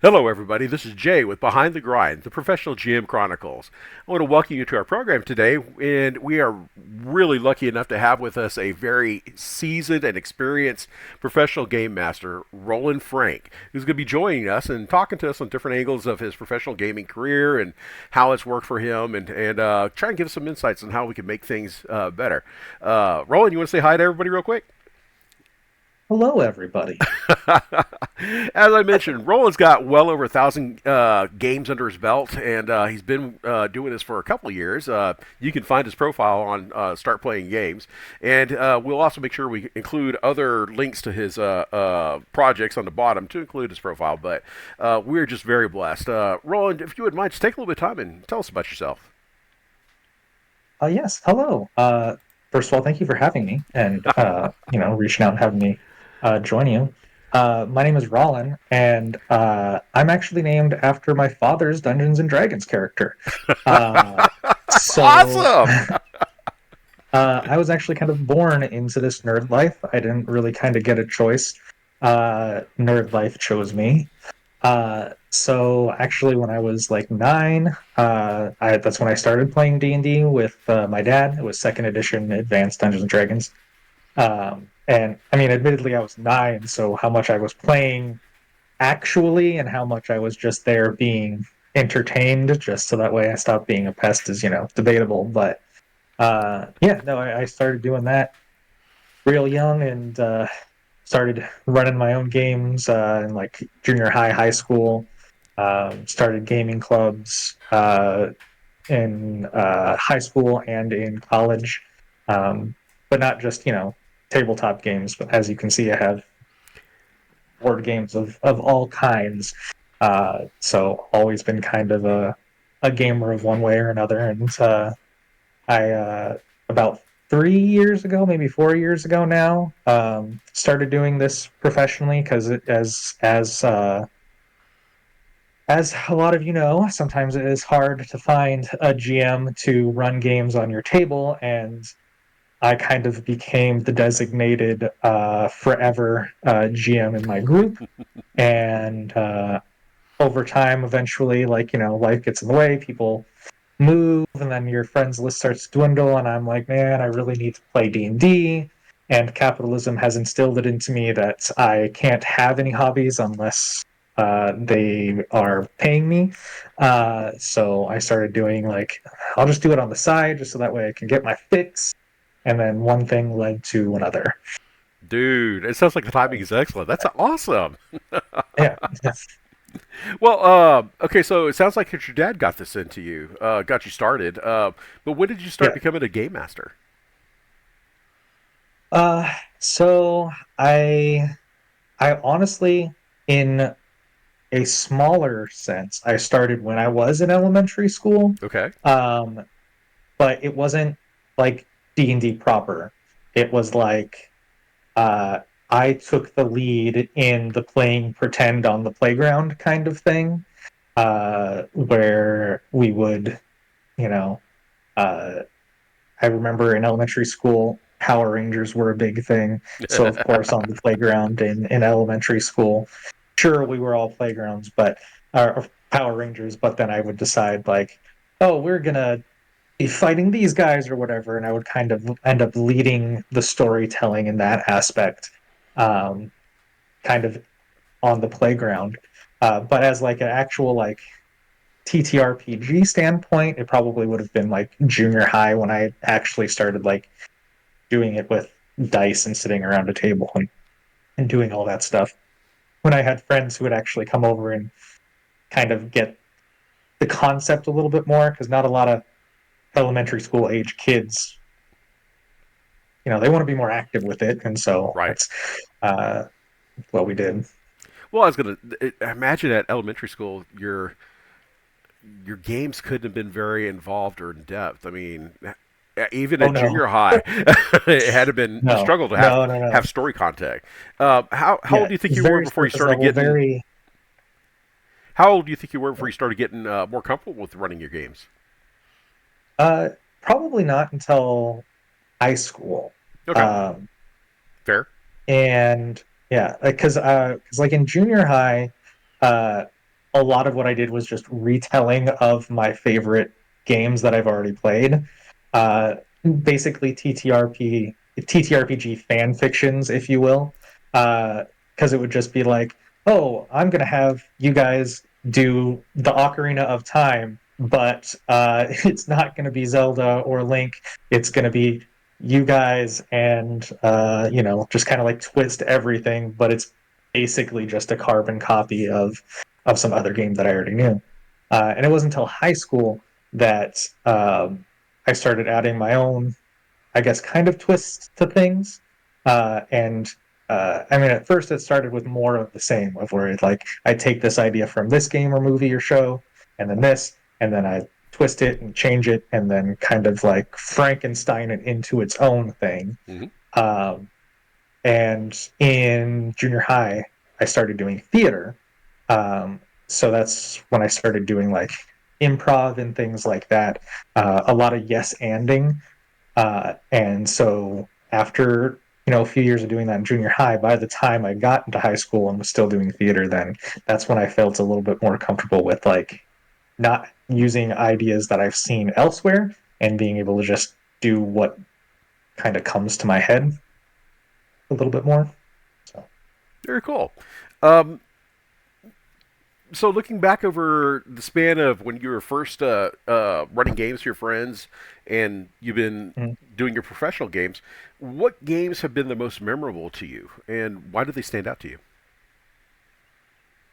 Hello, everybody. This is Jay with Behind the Grind, the Professional GM Chronicles. I want to welcome you to our program today, and we are really lucky enough to have with us a very seasoned and experienced professional game master, Rollin Frank, who's going to be joining us and talking to us on different angles of his professional gaming career and how it's worked for him, and trying to give us some insights on how we can make things better. Rollin, you want to say hi to everybody real quick? Hello, everybody. As I mentioned, Roland's got well over 1,000 games under his belt, and he's been doing this for a couple of years. You can find his profile on Start Playing Games, and we'll also make sure we include other links to his projects on the bottom to include his profile. But we're just very blessed. Roland, if you would mind, just take a little bit of time and tell us about yourself. Yes, hello. First of all, thank you for having me and reaching out and having me join you. My name is Rollin, and I'm actually named after my father's Dungeons and Dragons character. Uh, That's so awesome. I was actually kind of born into this nerd life. I didn't really kind of get a choice. Nerd life chose me. So actually, when I was like 9, that's when I started playing D&D with my dad. It was second edition Advanced Dungeons and Dragons. And I mean, admittedly, I was 9, so how much I was playing actually and how much I was just there being entertained, just so that way I stopped being a pest is, debatable. But yeah, no, I started doing that real young and started running my own games in like junior high, high school. Started gaming clubs in high school and in college, but not just tabletop games. But as you can see, I have board games of all kinds. So always been kind of a gamer of one way or another, and I about 3 years ago, maybe 4 years ago now, started doing this professionally because as a lot of you know, sometimes it is hard to find a GM to run games on your table, and I kind of became the designated forever GM in my group. And over time, eventually, like life gets in the way, people move, and then your friends list starts to dwindle, and I'm like, man, I really need to play D&D. And capitalism has instilled it into me that I can't have any hobbies unless they are paying me. So I started doing like, I'll just do it on the side just so that way I can get my fix. And then one thing led to another. Dude, it sounds like the timing is excellent. That's awesome. Yeah. Well, okay, so it sounds like your dad got this into you, got you started. But when did you start Yeah. becoming a game master? So I honestly, in a smaller sense, I started when I was in elementary school. Okay. Um, but it wasn't like D&D proper. It was like uh I took the lead in the playing pretend on the playground kind of thing, where we would, you know, uh I remember in elementary school, Power Rangers were a big thing. So, of course, on the playground in elementary school, sure, we were all playgrounds, but Power Rangers. But then I would decide, like, oh, we're going to be fighting these guys or whatever. And I would kind of end up leading the storytelling in that aspect, um, kind of on the playground. But as like an actual, like, TTRPG standpoint, it probably would have been like junior high when I actually started like doing it with dice and sitting around a table and doing all that stuff. When I had friends who would actually come over and kind of get the concept a little bit more, because not a lot of elementary school age kids, they want to be more active with it. And so Right. that's uh, what we did. Well, I was gonna imagine at elementary school, your games couldn't have been very involved or in depth. I mean, even Oh, at no, junior high, it had to been a no, struggle to no, no, no. have story content. How old Yeah, do you think you were very before you surface started level, getting? very. How old do you think you were before you started getting more comfortable with running your games? Uh, Probably not until high school. Okay, Um, fair. and yeah, because like in junior high, uh, a lot of what I did was just retelling of my favorite games that I've already played. Uh, Basically, TTRPG fan fictions, if you will, because it would just be like, oh, I'm going to have you guys do the Ocarina of Time, but it's not going to be Zelda or Link. It's going to be you guys and, just kind of like twist everything, but it's basically just a carbon copy of some other game that I already knew. And it wasn't until high school that I started adding my own, I guess, kind of twists to things. And I mean, at first it started with more of the same, of where it, like I take this idea from this game or movie or show, and then this, and then I twist it and change it, and then kind of like Frankenstein it into its own thing. Hmm. Um, and in junior high, I started doing theater. Um, so that's when I started doing like improv and things like that. A lot of yes anding. And so after a few years of doing that in junior high, by the time I got into high school and was still doing theater, then that's when I felt a little bit more comfortable with like not using ideas that I've seen elsewhere and being able to just do what kind of comes to my head a little bit more. So. Very cool. Um, so looking back over the span of when you were first running games for your friends, and you've been Mm. doing your professional games, what games have been the most memorable to you, and why do they stand out to you?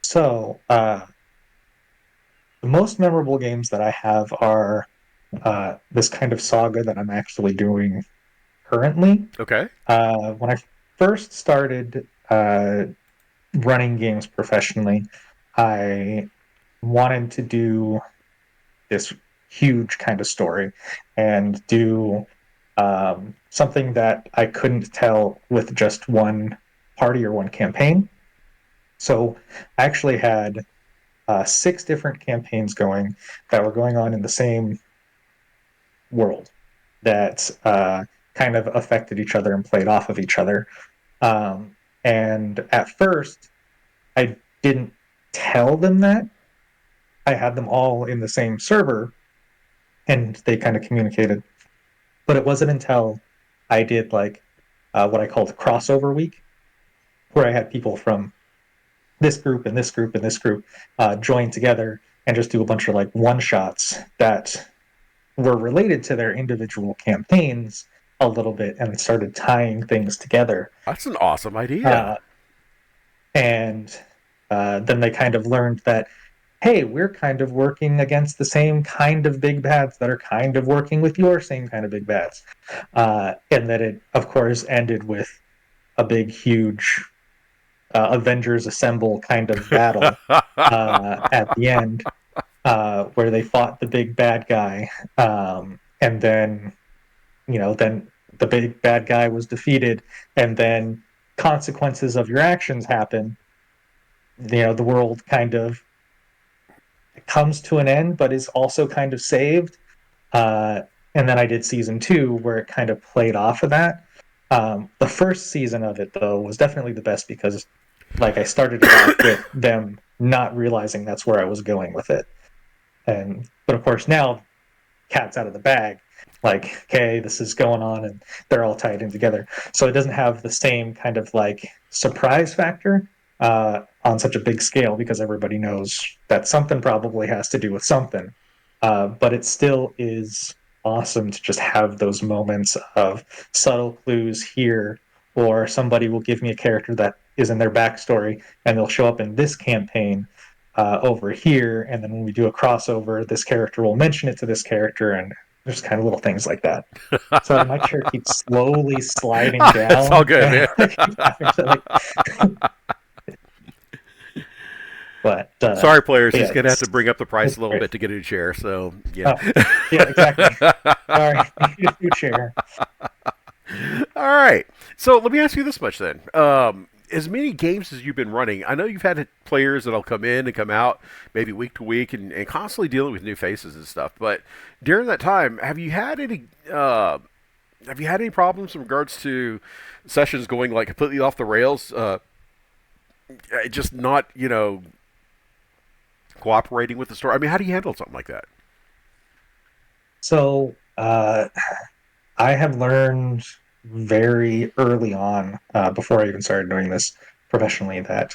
So, the most memorable games that I have are this kind of saga that I'm actually doing currently. Okay. When I first started running games professionally, I wanted to do this huge kind of story and do something that I couldn't tell with just one party or one campaign. So I actually had six different campaigns going that were going on in the same world that kind of affected each other and played off of each other. And at first, I didn't tell them that. I had them all in the same server and they kind of communicated. But it wasn't until I did like what I called crossover week, where I had people from this group and this group and this group join together and just do a bunch of like one shots that were related to their individual campaigns a little bit and started tying things together. That's an awesome idea. Uh, and then they kind of learned that, hey, we're kind of working against the same kind of big bads that are kind of working with your same kind of big bads. And that it, of course, ended with a big, huge Avengers Assemble kind of battle at the end, where they fought the big bad guy. And then, then the big bad guy was defeated, and then consequences of your actions happen. The world kind of comes to an end, but is also kind of saved. Uh, and then I did season two, where it kind of played off of that. The first season of it, though, was definitely the best because, like, I started it off with them not realizing that's where I was going with it. But of course, now cat's out of the bag. Like, okay, this is going on, and they're all tied in together. So it doesn't have the same kind of like surprise factor on such a big scale because everybody knows that something probably has to do with something. But it still is awesome to just have those moments of subtle clues here, or somebody will give me a character that is in their backstory, and they'll show up in this campaign over here, and then when we do a crossover, this character will mention it to this character, and there's kind of little things like that. So my chair keeps slowly sliding It's all down, good, and man. I keep having to like. But Sorry, players. He's yeah, going to have to bring up the price it's a little great. bit to get a new chair. So, yeah. Oh, yeah, exactly. Sorry, new chair. All right. So let me ask you this much then. As many games as you've been running, I know you've had players that'll come in and come out maybe week to week and constantly dealing with new faces and stuff. But during that time, have you had any problems in regards to sessions going like completely off the rails? Just not cooperating with the story? I mean, how do you handle something like that? So I have learned very early on, before I even started doing this professionally, that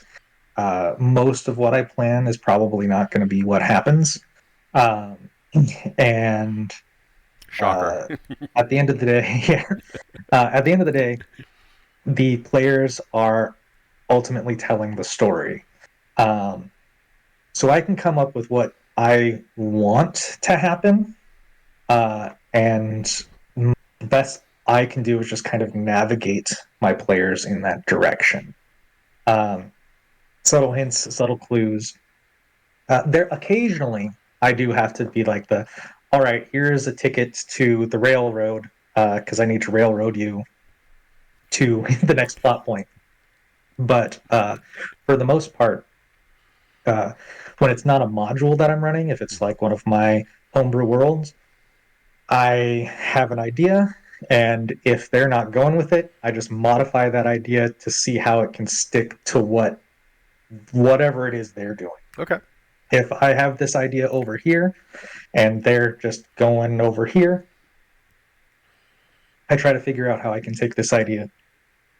most of what I plan is probably not going to be what happens. Um, and Shocker. uh, at the end of the day, yeah, at the end of the day, the players are ultimately telling the story. Um, so I can come up with what I want to happen, and the best I can do is just kind of navigate my players in that direction. Um, Subtle hints, subtle clues. There occasionally I do have to be like all right, here's a ticket to the railroad because I need to railroad you to the next plot point. But for the most part, uh, when it's not a module that I'm running, if it's like one of my homebrew worlds, I have an idea, and if they're not going with it, I just modify that idea to see how it can stick to whatever it is they're doing. Okay. If I have this idea over here and they're just going over here, I try to figure out how I can take this idea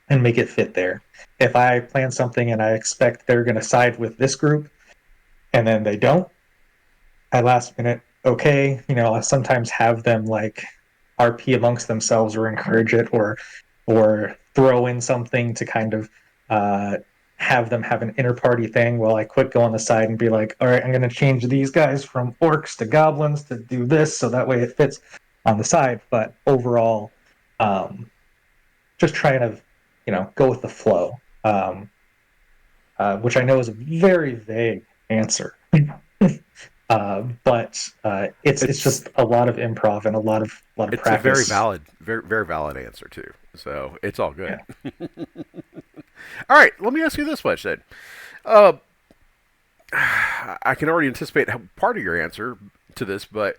and make it fit there. If I plan something and I expect they're going to side with this group and then they don't, at last minute, okay, I sometimes have them like RP amongst themselves or encourage it or throw in something to kind of uh, have them have an inter party thing while I quick go on the side and be like, all right, I'm going to change these guys from orcs to goblins to do this so that way it fits on the side. But overall, um, just trying to, go with the flow, which I know is a very vague answer. But it's It's just a lot of improv and a lot of it's a very practice. valid, very valid answer too. So it's all good. Yeah. All right, let me ask you this question. Uh, I can already anticipate part of your answer to this, but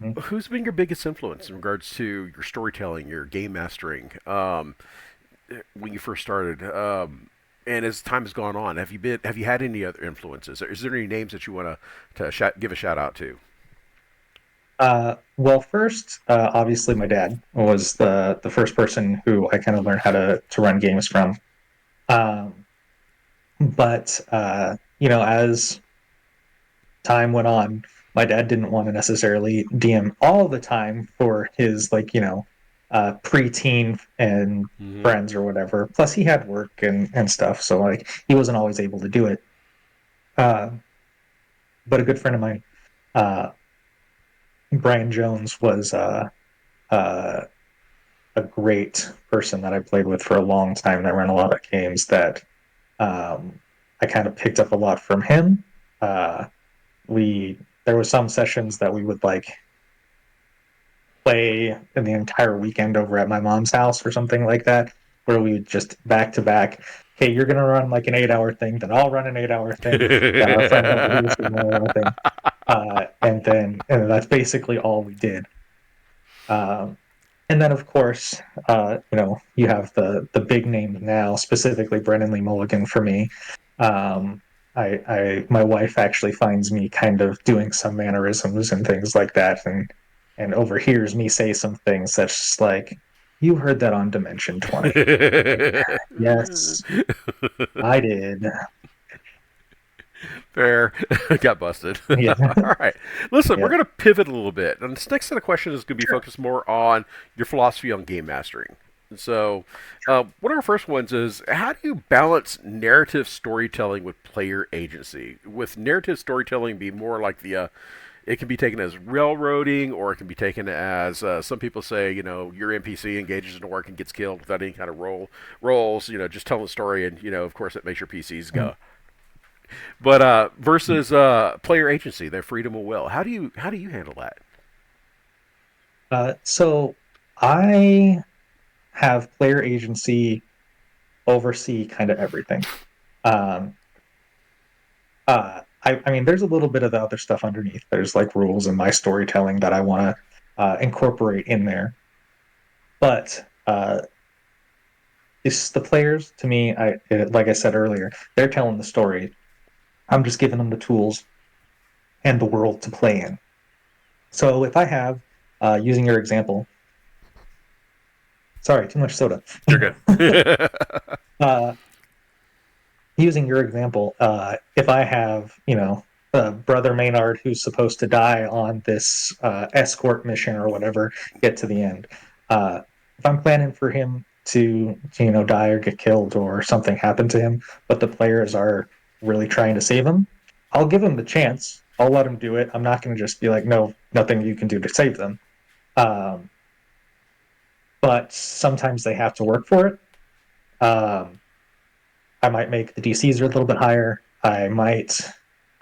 Mm-hmm. who's been your biggest influence in regards to your storytelling, your game mastering, when you first started? And as time has gone on, have you had any other influences? Is there any names that you want to give a shout out to? Well, first, obviously, my dad was the first person who I kind of learned how to run games from. Um, but as time went on, my dad didn't want to necessarily DM all the time for his preteen and Mm-hmm. friends or whatever. Plus, he had work and stuff, so like he wasn't always able to do it. Uh, but a good friend of mine, uh, Brian Jones, was uh, a great person that I played with for a long time that ran a lot of games that um, I kind of picked up a lot from him. Uh, we there were some sessions that we would like play in the entire weekend over at my mom's house or something like that, where we would just back to back. Hey, you're gonna run like an 8 hour thing, then I'll run an 8 hour thing. Then our friend over here is doing an 8 hour thing, and then that's basically all we did. Um, and then, of course, you have the big name now, specifically Brennan Lee Mulligan for me. Um, my wife actually finds me kind of doing some mannerisms and things like that, and overhears me say some things that's just like, "You heard that on Dimension 20." Like, yes, I did. Fair. Got busted. Yeah, All right. Listen, we're yeah, going to pivot a little bit. And this next set of questions is going to be sure, focused more on your philosophy on game mastering. So, sure. one of our first ones is how do you balance narrative storytelling with player agency? With narrative storytelling be more like it can be taken as railroading, or it can be taken as some people say, your NPC engages in work and gets killed without any kind of rolls. Just telling the story, and of course, it makes your PCs Mm. go. But versus player agency, their freedom of will. How do you handle that? So I have player agency oversee kind of everything. Um, I mean, there's a little bit of the other stuff underneath. There's like rules in my storytelling that I want to incorporate in there. But it's the players, to me, like I said earlier, they're telling the story. I'm just giving them the tools and the world to play in. So if I have, using your example, sorry, too much soda. You're good. uh, Using your example, if I have, Brother Maynard who's supposed to die on this escort mission or whatever, get to the end. If I'm planning for him to die or get killed or something happen to him, but the players are really trying to save him, I'll give him the chance. I'll let him do it. I'm not going to just be like, no, nothing you can do to save them. Um, but sometimes they have to work for it. Um, I might make the DCs a little bit higher. I might,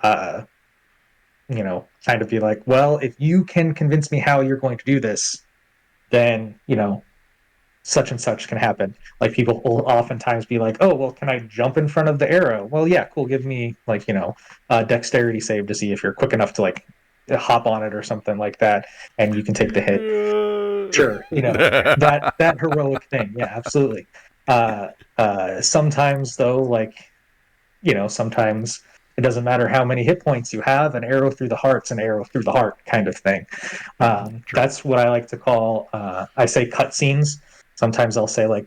uh, kind of be like, well, if you can convince me how you're going to do this, then, such and such can happen. Like people will oftentimes be like, oh, well, can I jump in front of the arrow? Well, yeah, cool. Give me like, a dexterity save to see if you're quick enough to like hop on it or something like that, and you can take the hit. Sure, that heroic thing. Yeah, absolutely. Uh, Sometimes though, like sometimes it doesn't matter how many hit points you have, an arrow through the heart's an arrow through the heart kind of thing. True. That's what I like to call, I say cutscenes. Sometimes I'll say, like,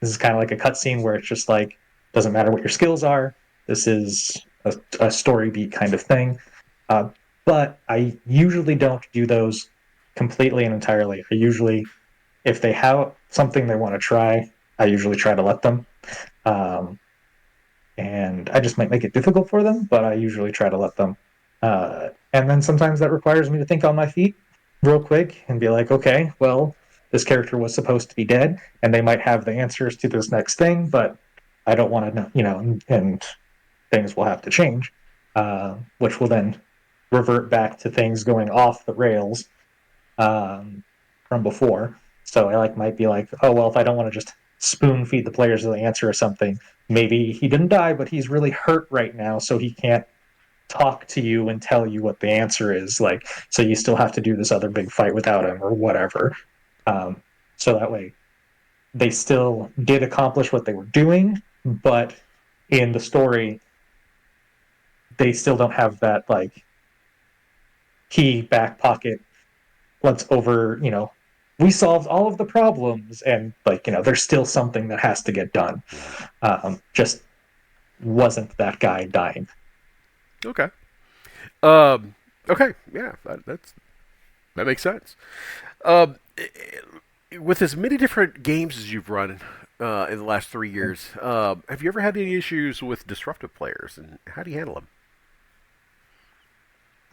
this is kind of like a cutscene where it's just like, doesn't matter what your skills are. This is a story beat kind of thing. Uh, but I usually don't do those completely and entirely. I usually, if they have something they want to try, I usually try to let them. Um, and I just might make it difficult for them, but I usually try to let them. And then sometimes that requires me to think on my feet real quick and be like, okay, well, this character was supposed to be dead, and they might have the answers to this next thing, but I don't want to know, and things will have to change, which will then revert back to things going off the rails um, from before. So I might be like, oh well, if I don't want to just spoon feed the players the answer or something, maybe he didn't die, but he's really hurt right now, so he can't talk to you and tell you what the answer is. Like, so you still have to do this other big fight without him or whatever. Um, so that way, they still did accomplish what they were doing, but in the story, they still don't have that like key back pocket. Let's over, we solved all of the problems, and like there's still something that has to get done. Mhm. Just wasn't that guy dying. Okay. Um, okay. Yeah, that makes sense. Um, with as many different games as you've run in the last 3 years, have you ever had any issues with disruptive players, and how do you handle them?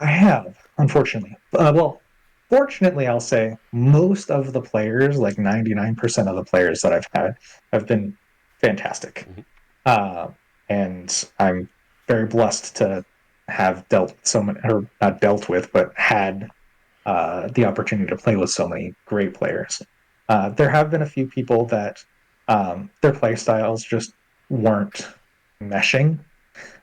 I have, unfortunately. Well, fortunately, I'll say most of the players, like 99% of the players that I've had, have been fantastic. Hmm. Uh, and I'm very blessed to have dealt with so many, or not dealt with, but had the opportunity to play with so many great players. There have been a few people that their play styles just weren't meshing,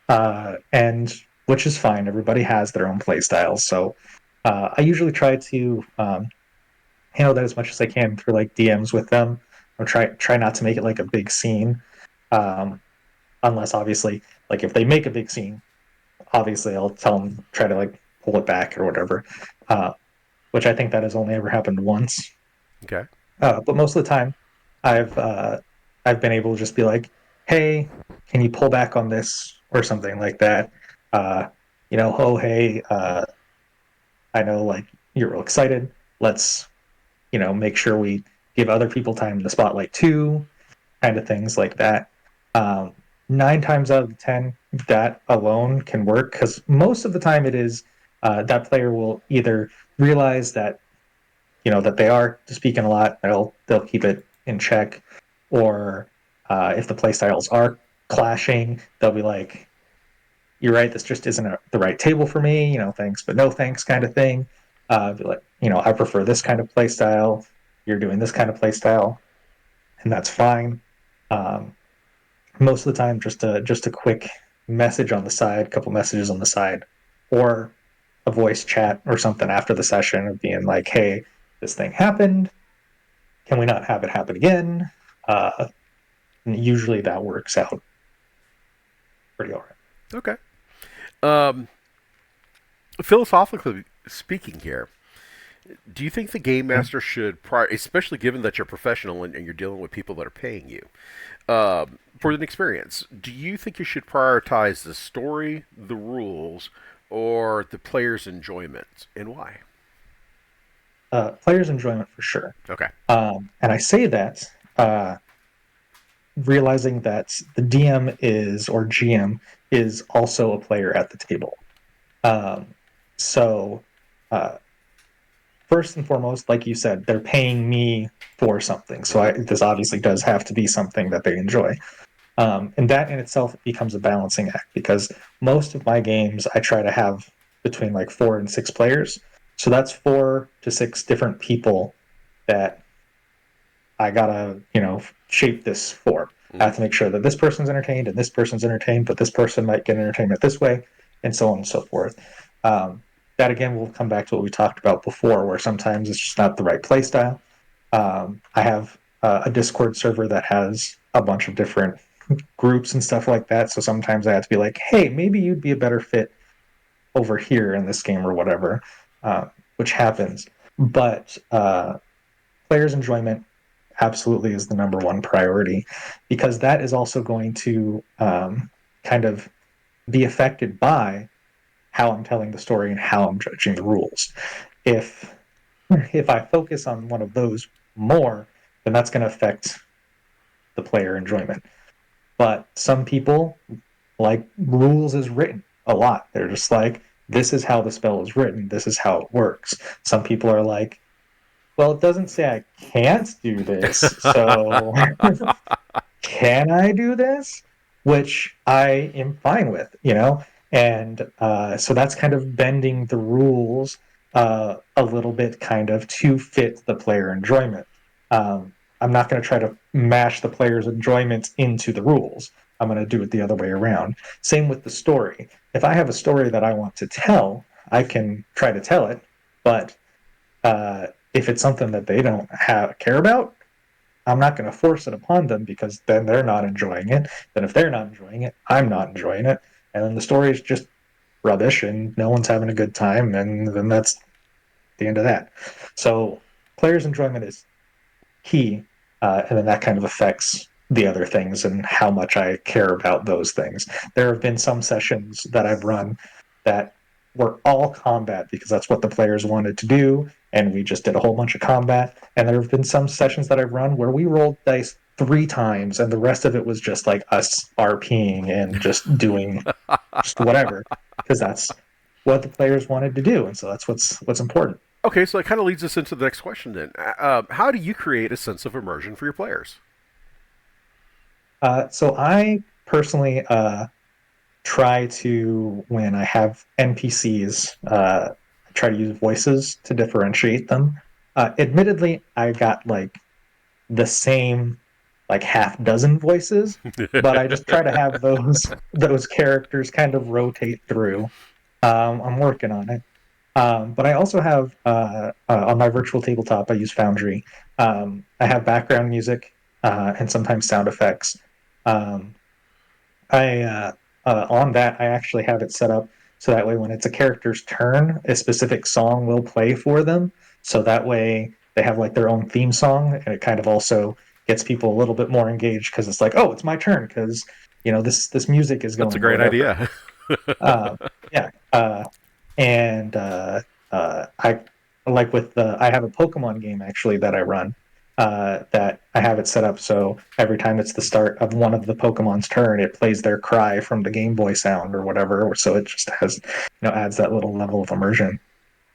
and which is fine. Everybody has their own play styles, so I usually try to handle that as much as I can through like DMs with them, or try not to make it like a big scene, um, unless obviously like if they make a big scene, obviously I'll tell them try to like pull it back or whatever. Uh, which I think that has only ever happened once. Okay. But most of the time, I've uh, I've been able to just be like, "Hey, can you pull back on this?" or something like that. Uh, oh hey, I know like you're real excited. Let's make sure we give other people time in the spotlight too, kind of things like that. Um, 9 times out of 10, that alone can work because most of the time it is that player will either realize that that they are speaking a lot, they'll keep it in check. Or if the play styles are clashing, they'll be like, "You're right, this just isn't the right table for me. Thanks, but no thanks," kind of thing. Be like, I prefer this kind of play style. You're doing this kind of play style, and that's fine. Um, Most of the time, just a quick message on the side, couple messages on the side, or a voice chat or something after the session of being like, "Hey, this thing happened. Can we not have it happen again?" Uh, and usually that works out pretty all right. Okay. Um, Philosophically speaking here, do you think the game master should, especially given that you're professional and you're dealing with people that are paying you for an experience, do you think you should prioritize the story, the rules, or the player's enjoyment, and why? Players' enjoyment for sure. Okay. And I say that uh, realizing that the DM is, or GM is also a player at the table. Um, so, uh, first and foremost, like you said, they're paying me for something. So Mm-hmm. this obviously does have to be something that they enjoy. And that in itself becomes a balancing act because most of my games I try to have between like 4 and 6 players. So that's 4 to 6 different people that I gotta, shape this for. I Mm-hmm. have to make sure that this person's entertained and this person's entertained, but this person might get entertainment this way, and so on and so forth. Um, that again will come back to what we talked about before, where sometimes it's just not the right play style. I have a Discord server that has a bunch of different groups and stuff like that. So sometimes I have to be like, hey, maybe you'd be a better fit over here in this game or whatever, uh, which happens. But players' enjoyment absolutely is the number one priority because that is also going to kind of be affected by how I'm telling the story and how I'm judging the rules. If if I focus on one of those more, then that's going to affect the player enjoyment. But some people like rules as written a lot. They're just like, this is how the spell is written, this is how it works. Some people are like, well, it doesn't say I can't do this, so can I do this? Which I am fine with, And so that's kind of bending the rules a little bit, kind of to fit the player enjoyment. I'm not going to try to mash the player's enjoyment into the rules. I'm going to do it the other way around. Same with the story. If I have a story that I want to tell, I can try to tell it, but if it's something that they don't care about, I'm not going to force it upon them because then they're not enjoying it. Then if they're not enjoying it, I'm not enjoying it. And then the story is just rubbish and no one's having a good time. And then that's the end of that. So players' enjoyment is key. And then that kind of affects the other things and how much I care about those things. There have been some sessions that I've run that were all combat because that's what the players wanted to do. And we just did a whole bunch of combat. And there have been some sessions that I've run where we rolled dice 3 times and the rest of it was just like us RPing and just doing just whatever because that's what the players wanted to do. And so that's what's important. Okay, so it kind of leads us into the next question then. How do you create a sense of immersion for your players? So I personally try to, when I have NPCs, try to use voices to differentiate them. Admittedly, I got like the same like half dozen voices, but I just try to have those characters kind of rotate through. I'm working on it. But I also have on my virtual tabletop, I use Foundry. I have background music and sometimes sound effects. Um, I On that I actually have it set up so that way when it's a character's turn, a specific song will play for them. So that way they have like their own theme song, and it kind of also gets people a little bit more engaged because it's like, oh, it's my turn because this music is That's a going or great whatever. idea. Uh, yeah, and I like with the I have a Pokemon game actually that I run that I have it set up so every time it's the start of one of the Pokemon's turn, it plays their cry from the Game Boy sound or whatever. So it just has adds that little level of immersion.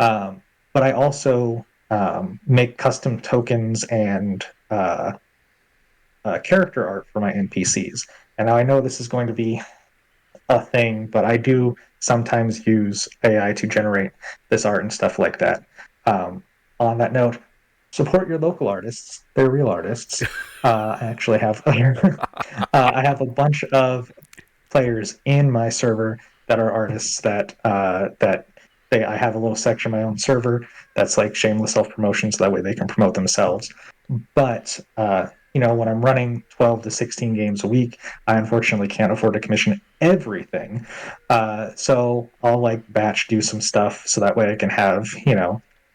Um, but I also make custom tokens and character art for my NPCs. And now I know this is going to be a thing, but I do sometimes use AI to generate this art and stuff like that. Um, on that note, support your local artists; they're real artists. I actually have I have a bunch of players in my server that are artists that I have a little section of my own server that's like shameless self promotion, so that way they can promote themselves. But when I'm running 12 to 16 games a week, I unfortunately can't afford to commission everything. So I'll like batch do some stuff so that way I can have,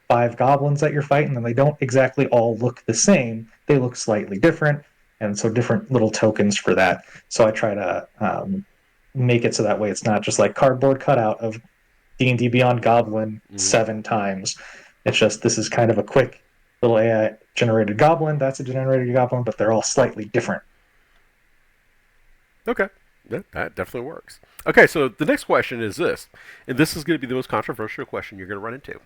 5 goblins that you're fighting, and they don't exactly all look the same. They look slightly different, and so different little tokens for that. So I try to make it so that way it's not just like cardboard cutout of D&D Beyond Goblin Hmm. 7 times. It's just this is kind of a quick little AI generated goblin. That's a generated goblin, but they're all slightly different. Okay. That definitely works. Okay, so the next question is this, and this is going to be the most controversial question you're going to run into.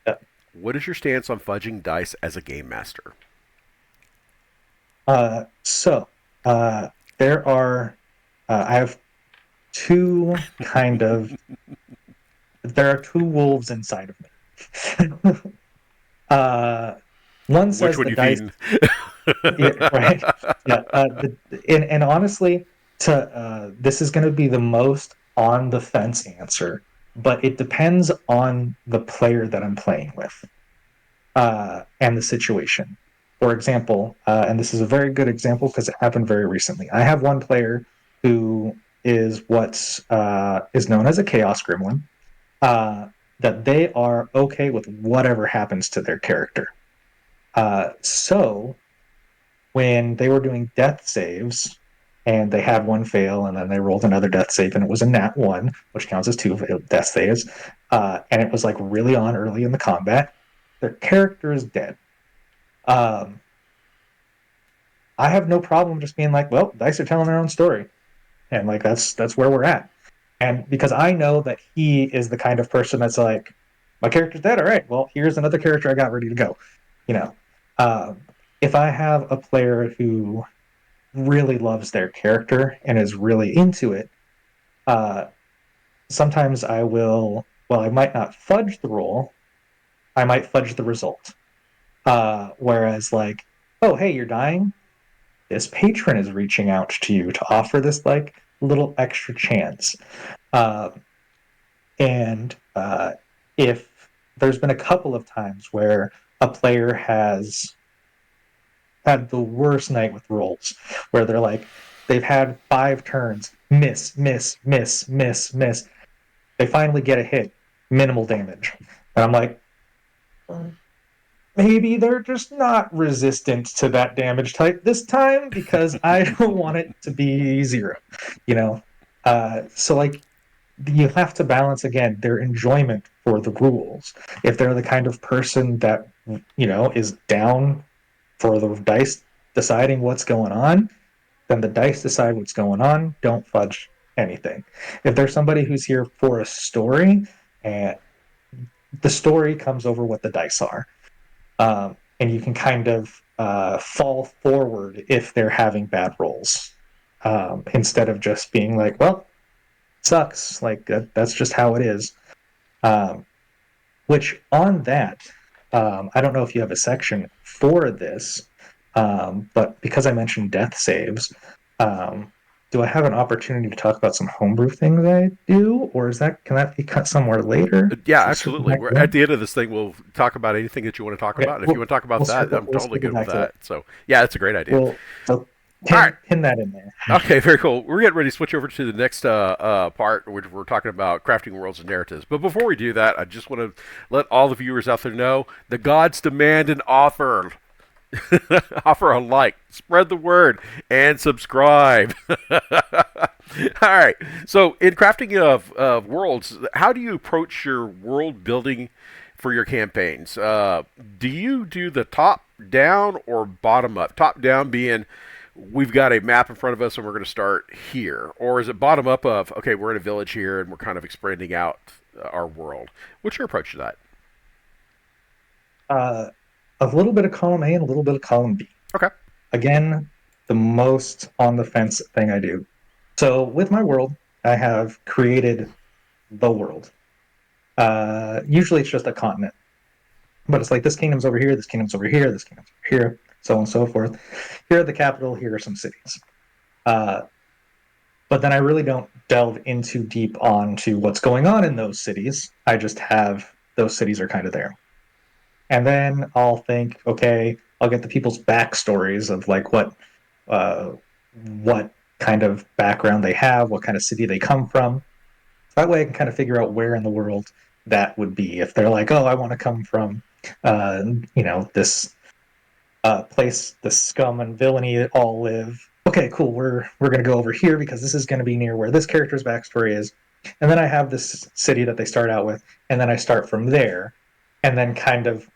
Yeah. What is your stance on fudging dice as a game master? So there are, I have two kind of, there are two wolves inside of me. uh, one Which says one the you dice, feeding? yeah, right? Yeah, and honestly, to this is going to be the most on the fence answer, but it depends on the player that I'm playing with and the situation. For example, and this is a very good example because it happened very recently. I have one player who is what is known as a chaos gremlin. Uh, that they are okay with whatever happens to their character. So when they were doing death saves and they had one fail and then they rolled another death save and it was a nat one, which counts as two death saves, and it was like really on early in the combat, their character is dead. Um, I have no problem just being like, well, dice are telling their own story, and like that's where we're at. And because I know that he is the kind of person that's like, my character's dead. All right, well, here's another character I got ready to go. You know, um, if I have a player who really loves their character and is really into it, uh, sometimes I will. Well, I might not fudge the roll. I might fudge the result. Whereas, like, oh, hey, you're dying. This patron is reaching out to you to offer this like little extra chance. Uh, and if there's been a couple of times where a player has had the worst night with rolls, where they're like, they've had 5 turns, miss, miss, miss, miss, miss. They finally get a hit, minimal damage. And I'm like, maybe they're just not resistant to that damage type this time because I don't want it to be 0, you know? So, like, you have to balance again their enjoyment for the rules. If they're the kind of person that, is down for the dice deciding what's going on, then the dice decide what's going on. Don't fudge anything. If there's somebody who's here for a story, and the story comes over what the dice are, and you can kind of fall forward if they're having bad rolls, instead of just being like, well, sucks. Like that's just how it is. Um, which on that, I don't know if you have a section for this, but because I mentioned death saves, um, do I have an opportunity to talk about some homebrew things I do, or can that be cut somewhere later? Yeah, We'll circle absolutely. back We're to at that. the end of this thing. We'll talk about anything that you want to talk Okay, about. And if you want to talk about that, I'm we'll totally circle good with back to that. that. So, yeah, that's a great idea. So All right. pin that in there. Okay, very cool. We're getting ready to switch over to the next part, which we're talking about crafting worlds and narratives. But before we do that, I just want to let all the viewers out there know the gods demand an offer. Offer a like, spread the word, and subscribe. All right. So, in crafting of worlds, how do you approach your world building for your campaigns? Do you do the top down or bottom up? Top down being we've got a map in front of us and we're going to start here, or is it bottom up of okay, we're in a village here and we're kind of expanding out our world? What's your approach to that? Uh, a little bit of column A and a little bit of column B. Okay. Again, the most on the fence thing I do. So with my world, I have created the world. Usually it's just a continent, but it's like this kingdom's over here, this kingdom's over here, this kingdom's over here, so on and so forth. Here are the capital, here are some cities. Uh, but then I really don't delve into deep onto what's going on in those cities. I just have those cities are kind of there. And then I'll think, okay, I'll get the people's backstories of like uh, what kind of background they have, what kind of city they come from. That way I can kind of figure out where in the world that would be. If they're like, oh, I want to come from, this place the scum and villainy all live. Okay, cool. We're gonna go over here because this is gonna be near where this character's backstory is. And then I have this city that they start out with, and then I start from there, and then kind of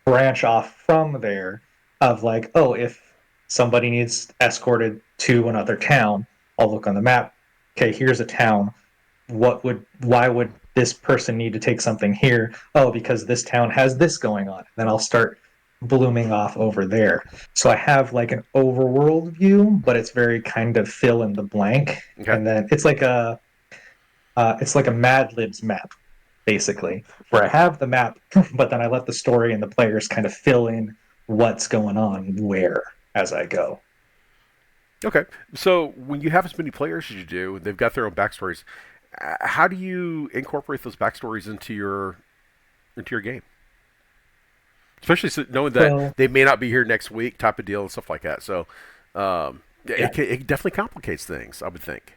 branch off from there of like, oh, if somebody needs escorted to another town, I'll look on the map. Okay, here's a town. Why would this person need to take something here? Oh, because this town has this going on. Then I'll start blooming off over there. So I have like an overworld view, but it's very kind of fill in the blank. Okay. And then it's like a Mad Libs map, basically, where I have the map, but then I let the story and the players kind of fill in what's going on where as I go. Okay. So when you have as many players as you do, they've got their own backstories. How do you incorporate those backstories into your game? Especially knowing that So they may not be here next week, type of deal, and stuff like that. So yeah, it definitely complicates things, I would think.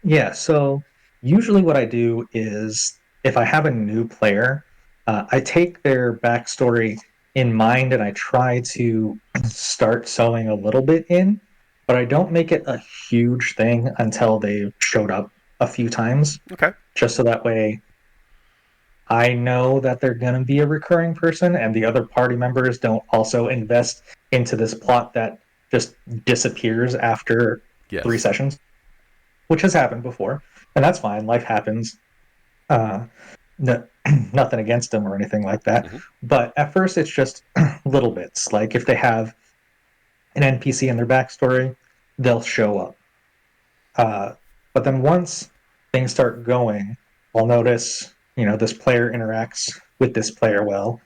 yeah. So usually what I do is if I have a new player, I take their backstory in mind and I try to start sewing a little bit in, but I don't make it a huge thing until they've showed up a few times, Okay. just so that way I know that they're going to be a recurring person and the other party members don't also invest into this plot that just disappears after three Yes. sessions, which has happened before. And that's fine. Life happens. Uh, no, nothing against them or anything like that. Hmm. But at first, it's just little bits. Like if they have an NPC in their backstory, they'll show up. Uh, but then once things start going, I'll notice, this player interacts with this player well.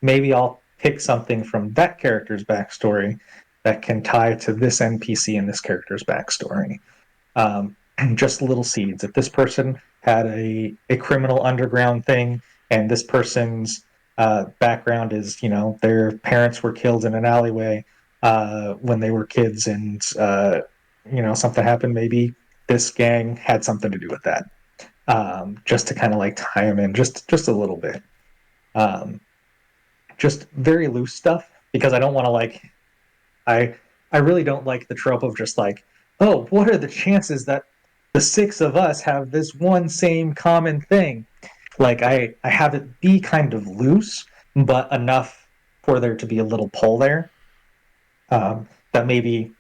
Maybe I'll pick something from that character's backstory that can tie to this NPC and this character's backstory. Um, just little seeds. If this person had a criminal underground thing, and this person's background is, their parents were killed in an alleyway when they were kids, and something happened. Maybe this gang had something to do with that. Just to kind of like tie them in, just a little bit. Um, just very loose stuff because I don't want to like I I really don't like the trope of just like, oh, what are the chances that the six of us have this one same common thing? Like I have it be kind of loose, but enough for there to be a little pull there. That maybe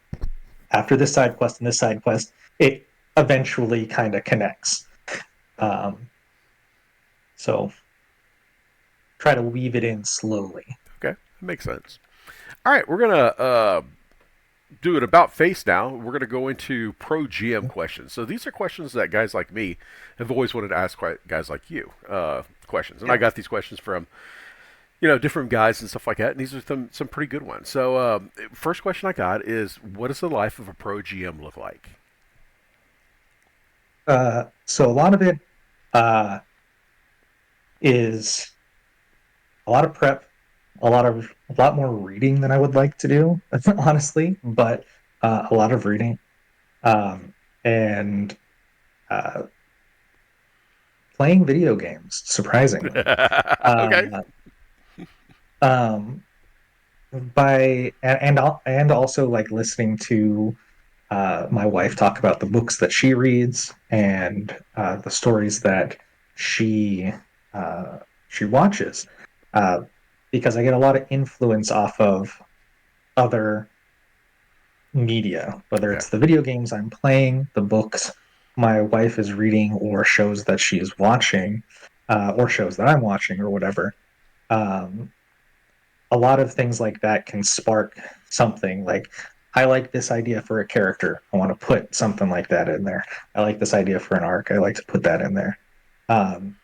after this side quest and this side quest, it eventually kind of connects. Um, so try to weave it in slowly. Okay. That makes sense. All right. We're going to do it about face now. We're going to go into pro GM questions. So these are questions that guys like me have always wanted to ask guys like you questions. And I Yeah. got these questions from different guys and stuff like that. And these are some pretty good ones. So first question I got is, what does the life of a pro GM look like? So a lot of it uh, is a lot of prep, a lot more reading than I would like to do, honestly, but a lot of reading and uh, playing video games. Surprisingly, Okay. uh, um, and also like listening to my wife talk about the books that she reads and the stories that she uh, she watches, uh, because I get a lot of influence off of other media, whether Okay. it's the video games I'm playing, the books my wife is reading, or shows that she is watching, or shows that I'm watching, or whatever. Um, a lot of things like that can spark something like I like this idea for a character. I want to put something like that in there. I like this idea for an arc. I like to put that in there. Um,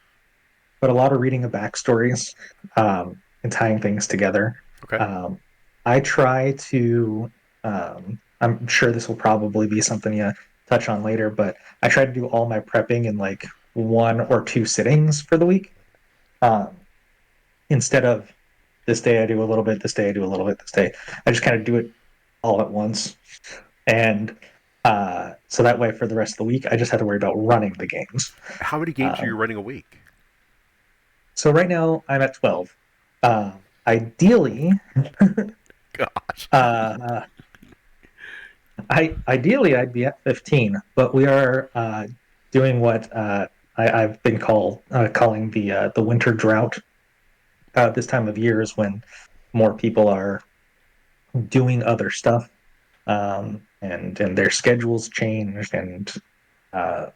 but a lot of reading of backstories and tying things together. Okay. Um, I try to. I'm sure this will probably be something you touch on later, but I try to do all my prepping in like one or two sittings for the week. Um, Instead of this day I do a little bit, this day I do a little bit, this day I just kind of do it all at once. And So that way, for the rest of the week, I just had to worry about running the games. How many games are you Um, running a week? so right now, I'm at 12. Ideally, Gosh. uh, ideally I'd be at 15, but we are doing what I've been calling the winter drought. This time of year is when more people are doing other stuff, and their schedules change, and uh,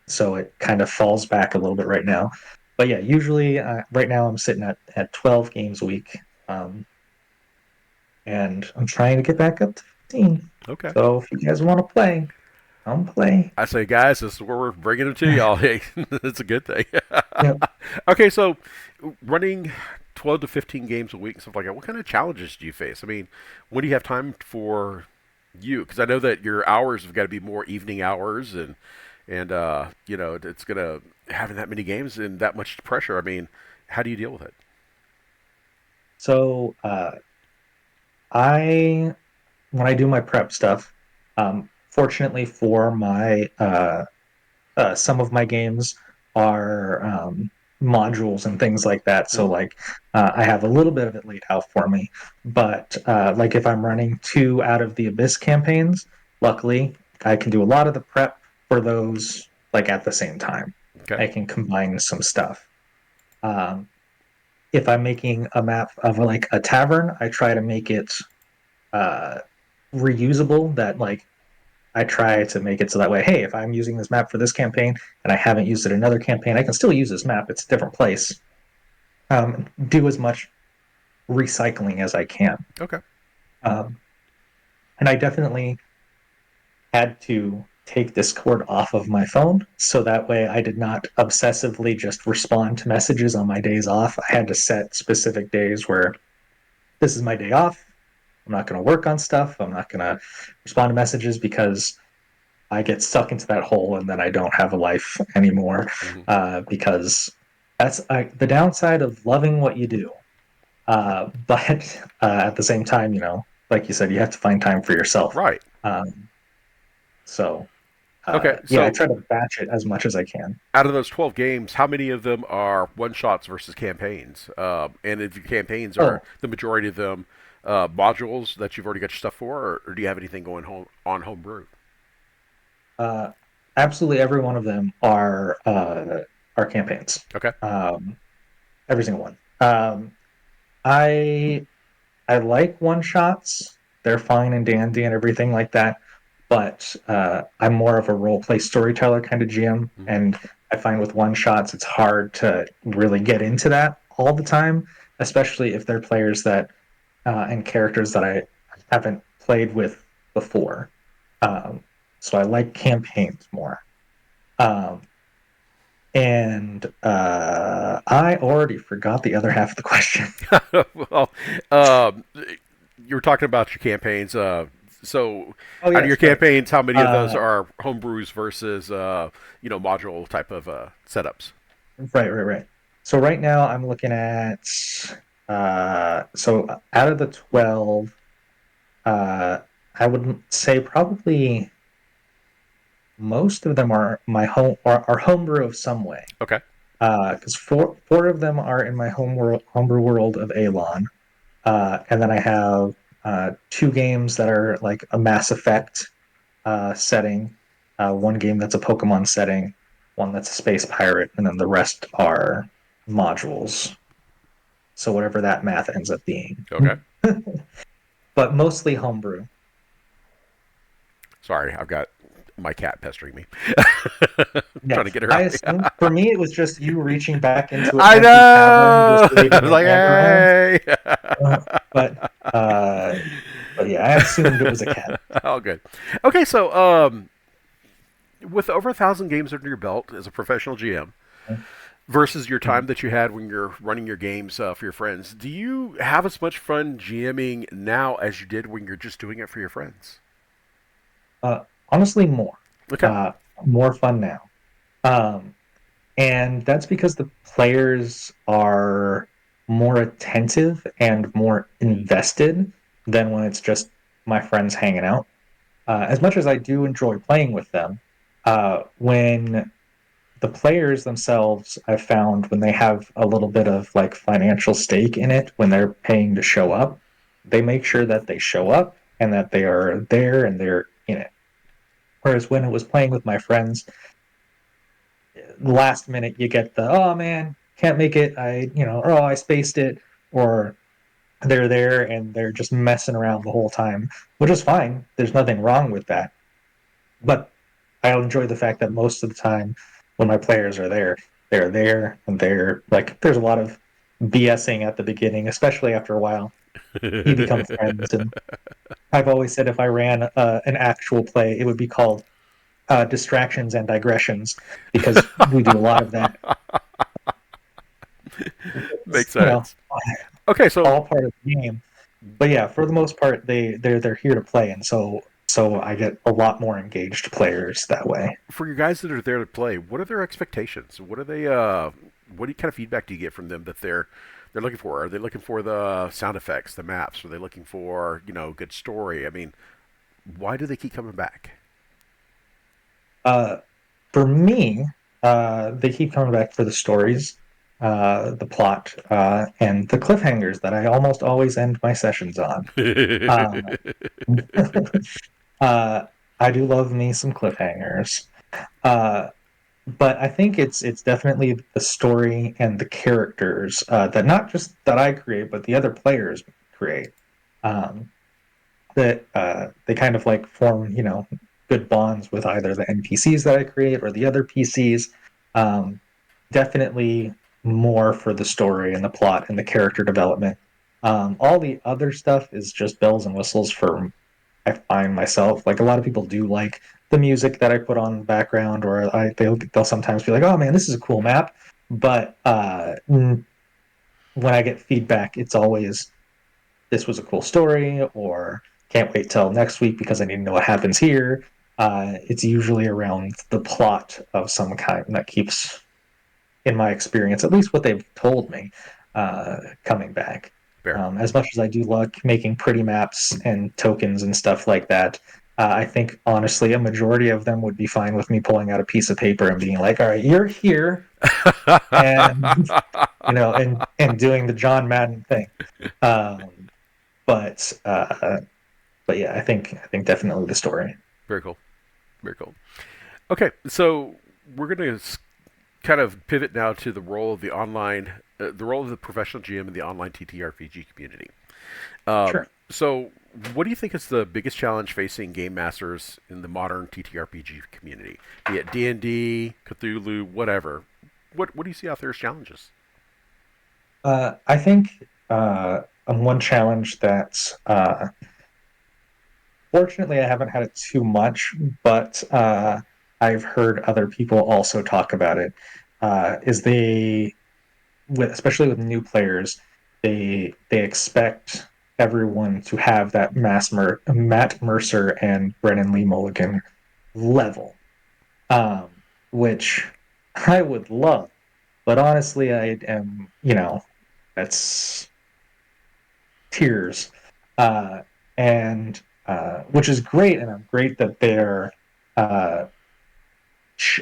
so it kind of falls back a little bit right now. But yeah, usually right now I'm sitting at 12 games a week, um, and I'm trying to get back up to 15. Okay. So if you guys want to play, come play. I say, guys, this is where we're bringing them to y'all. Hey, it's a good thing. Yeah. Okay, so running 12 to 15 games a week and stuff like that, what kind of challenges do you face? I mean, when do you have time for you? Because I know that your hours have got to be more evening hours, and you know, it's going to having that many games and that much pressure. I mean, how do you deal with it? So I when I do my prep stuff, fortunately for my some of my games are modules and things like that. So Mm-hmm. like I have a little bit of it laid out for me. But like if I'm running two out of the Abyss campaigns, luckily I can do a lot of the prep for those like at the same time. Okay. I can combine some stuff. Um, if I'm making a map of like a tavern, I try to make it uh, reusable. That like I try to make it so that way, hey, if I'm using this map for this campaign and I haven't used it in another campaign, I can still use this map. It's a different place. Do as much recycling as I can. Okay. Um, and I definitely had to take Discord off of my phone so that way I did not obsessively just respond to messages on my days off. I had to set specific days where this is my day off. I'm not going to work on stuff. I'm not going to respond to messages because I get stuck into that hole and then I don't have a life anymore. Mm-hmm. Because that's the downside of loving what you do. But at the same time, like you said, you have to find time for yourself. Right. Um, so Okay. yeah, I So try to batch it as much as I can. out of those 12 games, how many of them are one shots versus campaigns? And if your campaigns are Oh, the majority of them modules that you've already got your stuff for, or do you have anything going home on homebrew? uh, absolutely every one of them are campaigns. Okay. Um, every single one. I I like one shots. They're fine and dandy and everything like that. But I'm more of a role play storyteller kind of GM. Mm-hmm. And I find with one shots, it's hard to really get into that all the time, especially if they're players that and characters that I haven't played with before. Um, so I like campaigns more. Um, and I already forgot the other half of the question. Well, um, you were talking about your campaigns. So, Oh, out of your yes, right. campaigns, how many of those Uh, are homebrews versus module type of setups? right. So right now I'm looking at so out of the 12, uh I would say probably most of them are my home or are homebrew of some way. Okay. Because four of them are in my homebrew world of Alon. And then I have two games that are like a Mass Effect setting, one game that's a Pokemon setting, one that's a space pirate, and then the rest are modules. So whatever that math ends up being. Okay. But mostly homebrew. Sorry, I've got my cat pestering me. Yeah. Trying to get her I out. assume for me it was just you reaching back into an I empty tavern, know. just I waving was an like, hand around. hey. Uh, but uh but yeah, I assumed it was a cat. All good. Okay, so with over 1,000 games under your belt as a professional GM versus your time that you had when you're running your games for your friends, do you have as much fun GMing now as you did when you're just doing it for your friends? Uh Honestly more. Okay. Uh More fun now. Um And that's because the players are more attentive and more invested than when it's just my friends hanging out. as much as I do enjoy playing with them, when the players themselves, I've found when they have a little bit of like financial stake in it, when they're paying to show up, they make sure that they show up and that they are there and they're in it. Whereas when it was playing with my friends, last minute you get the, oh man, can't make it, oh, I spaced it, or they're there and they're just messing around the whole time, which is fine. There's nothing wrong with that. But I enjoy the fact that most of the time when my players are there, they're there and they're like, there's a lot of BSing at the beginning, especially after a while. You become friends. And I've always said if I ran an actual play, it would be called Distractions and Digressions because we do a lot of that. Makes It's, sense. Okay, so all part of the game. But yeah, for the most part, they're here to play, and so I get a lot more engaged players that way. for your guys that are there to play, what are their expectations? What are they? What kind of feedback do you get from them that they're looking for? Are they looking for the sound effects, the maps? Are they looking for good story? I mean, why do they keep coming back? Uh, for me, they keep coming back for the stories, the plot, and the cliffhangers that I almost always end my sessions on. Uh, uh, I do love me some cliffhangers. Uh, but I think it's definitely the story and the characters that not just that I create, but the other players create. Um, that they kind of like form, good bonds with either the NPCs that I create or the other PCs. Um, Definitely more for the story and the plot and the character development. All the other stuff is just bells and whistles for I find myself like a lot of people do like the music that I put on in the background, or they'll sometimes be like, "Oh man, this is a cool map," but when I get feedback, it's always this was a cool story, or can't wait till next week because I need to know what happens here. It's usually around the plot of some kind that keeps, in my experience, at least what they've told me, coming back. Fair. As much as I do like making pretty maps and tokens and stuff like that, I think honestly a majority of them would be fine with me pulling out a piece of paper and being like, "All right, you're here," and and doing the John Madden thing. Um, but yeah, I think definitely the story. Very cool. Very cool. Okay, so we're going to kind of pivot now to the role of the professional GM in the online TTRPG community. Sure. So, what do you think is the biggest challenge facing game masters in the modern TTRPG community? Be it D&D, Cthulhu, whatever. What do you see out there as challenges? I think one challenge that's fortunately I haven't had it too much, but I've heard other people also talk about it. Is especially with new players, they expect everyone to have that Matt Mercer and Brennan Lee Mulligan level, um, which I would love, but honestly, I am, that's tears, uh, and which is great, and I'm great that they're uh,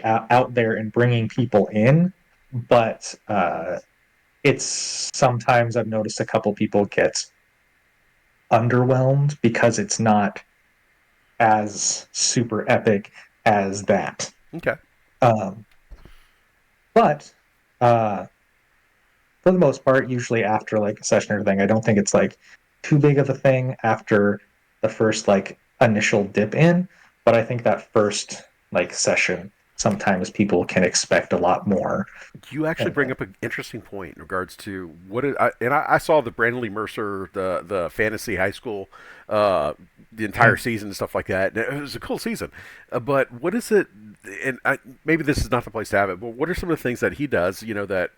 out there and bringing people in, but it's sometimes I've noticed a couple people get underwhelmed because it's not as super epic as that. Okay. Um, but uh, for the most part, usually after like a session or thing, I don't think it's like too big of a thing after the first like initial dip in. But I think that first like session, sometimes people can expect a lot more. You actually And bring up an interesting point in regards to I saw the Brandon Lee Mercer, the fantasy high school, the entire season and stuff like that. And it was a cool season, but what is it? And maybe this is not the place to have it. But what are some of the things that he does? That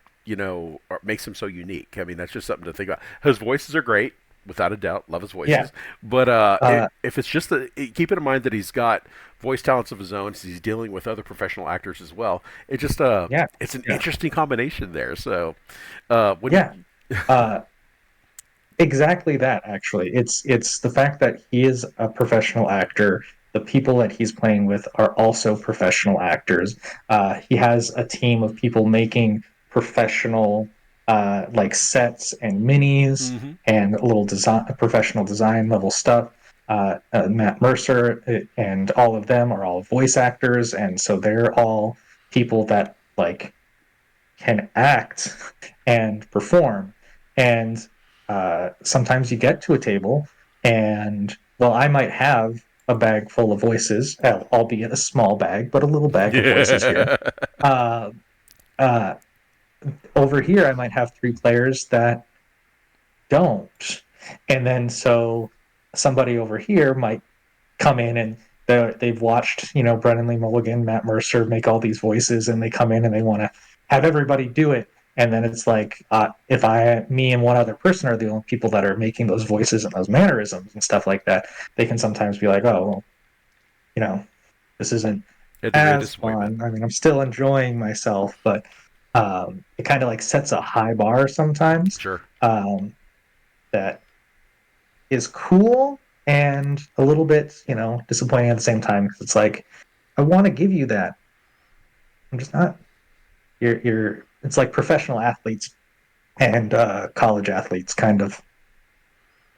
makes him so unique. I mean, that's just something to think about. His voices are great, without a doubt. Love his yeah, voices. But uh, if it's just keep in mind that he's got voice talents of his own. So he's dealing with other professional actors as well. It just yeah, it's an yeah, interesting combination there. So when yeah. Uh, exactly that. Actually, it's the fact that he is a professional actor the people that he's playing with are also professional actors. He has a team of people making professional like sets and minis Mm-hmm. and little design, professional design level stuff. Matt Mercer and all of them are all voice actors, and so they're all people that like can act and perform. And sometimes you get to a table, and well, I might have a bag full of voices, albeit a small bag, but a little bag of voices here. Yeah. Uh, uh, Over here, I might have three players that don't. And then so somebody over here might come in and they've watched, Brennan Lee Mulligan, Matt Mercer make all these voices, and they come in and they want to have everybody do it. And then it's like, if me and one other person are the only people that are making those voices and those mannerisms and stuff like that, they can sometimes be like, oh, well, you know, this isn't At degree of as disappointment. fun. I mean, I'm still enjoying myself, but it kind of like sets a high bar sometimes. Sure. Um, that is cool and a little bit, disappointing at the same time. 'Cause it's like, I want to give you that. I'm just not. You're. It's like professional athletes and college athletes kind of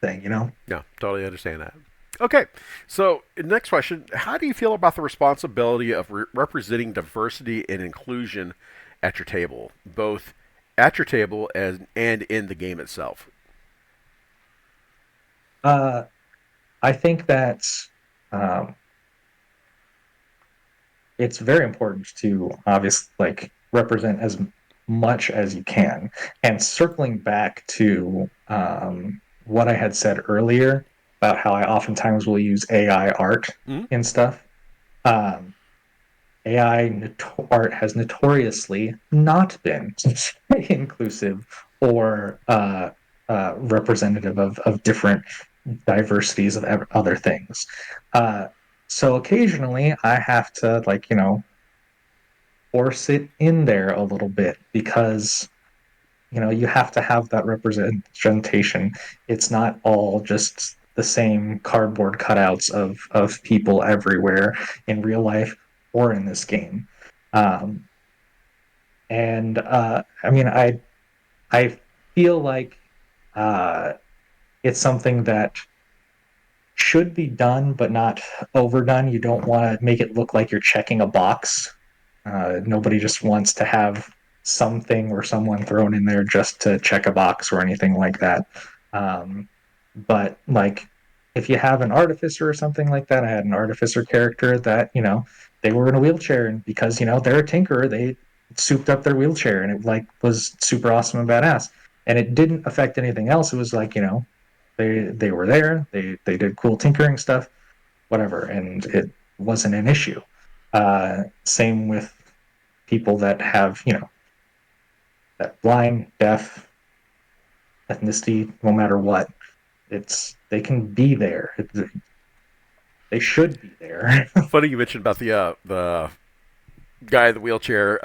thing. No, totally understand that. Okay, so next question: how do you feel about the responsibility of representing diversity and inclusion at your table, both at your table and in the game itself? Uh, I think that um, it's very important to obviously like represent as much as you can. And circling back to what I had said earlier about how I oftentimes will use AI art Mm-hmm. and stuff. Um, AI art has notoriously not been inclusive or representative of different diversities of other things. Uh, so occasionally I have to like, force it in there a little bit because you have to have that representation. It's not all just the same cardboard cutouts of people everywhere in real life or in this game. Um, and I mean, I feel like uh, it's something that should be done, but not overdone. You don't want to make it look like you're checking a box. Nobody just wants to have something or someone thrown in there just to check a box or anything like that. But like, if you have an artificer or something like that, I had an artificer character that they were in a wheelchair, and because they're a tinkerer, they souped up their wheelchair, and it like was super awesome and badass. And it didn't affect anything else. It was like they were there. They did cool tinkering stuff, whatever, and it wasn't an issue. Same with people that have that blind, deaf, ethnicity, no matter what. They can be there. They should be there. Funny you mentioned about the guy in the wheelchair.